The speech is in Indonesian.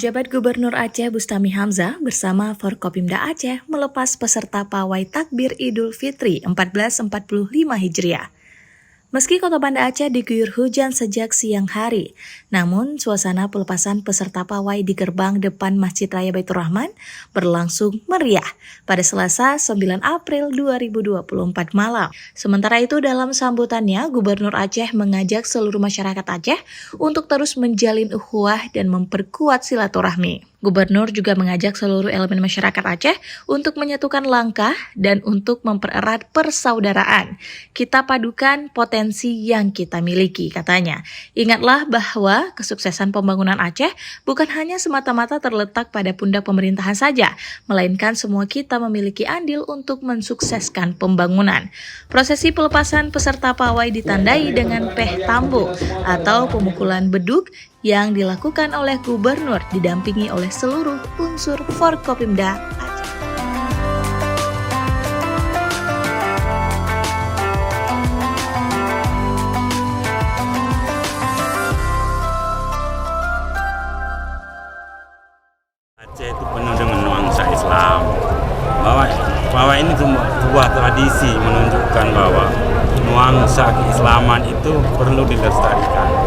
Penjabat Gubernur Aceh Bustami Hamzah bersama Forkopimda Aceh melepas peserta pawai takbir Idul Fitri 1445 Hijriah. Meski kota Banda Aceh diguyur hujan sejak siang hari, namun suasana pelepasan peserta pawai di gerbang depan Masjid Raya Baitur Rahman berlangsung meriah pada Selasa 9 April 2024 malam. Sementara itu dalam sambutannya, Gubernur Aceh mengajak seluruh masyarakat Aceh untuk terus menjalin ukhuwah dan memperkuat silaturahmi. Gubernur juga mengajak seluruh elemen masyarakat Aceh untuk menyatukan langkah dan untuk mempererat persaudaraan. Kita padukan potensi yang kita miliki, katanya. Ingatlah bahwa kesuksesan pembangunan Aceh bukan hanya semata-mata terletak pada pundak pemerintahan saja, melainkan semua kita memiliki andil untuk mensukseskan pembangunan. Prosesi pelepasan peserta pawai ditandai dengan peh tambo atau pemukulan beduk yang dilakukan oleh Gubernur didampingi oleh seluruh unsur Forkopimda Aceh. Aceh itu penuh dengan nuansa Islam. Bahwa ini sebuah tradisi menunjukkan bahwa nuansa keislaman itu perlu dilestarikan.